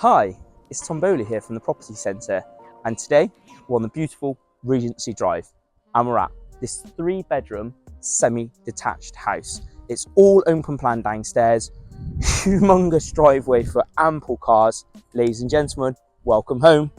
Hi, it's Tom Bowley here from the Property Centre, and today we're on the beautiful Regency Drive, and we're at this 3-bedroom semi-detached house. It's all open plan downstairs, humongous driveway for ample cars. Ladies and gentlemen, welcome home.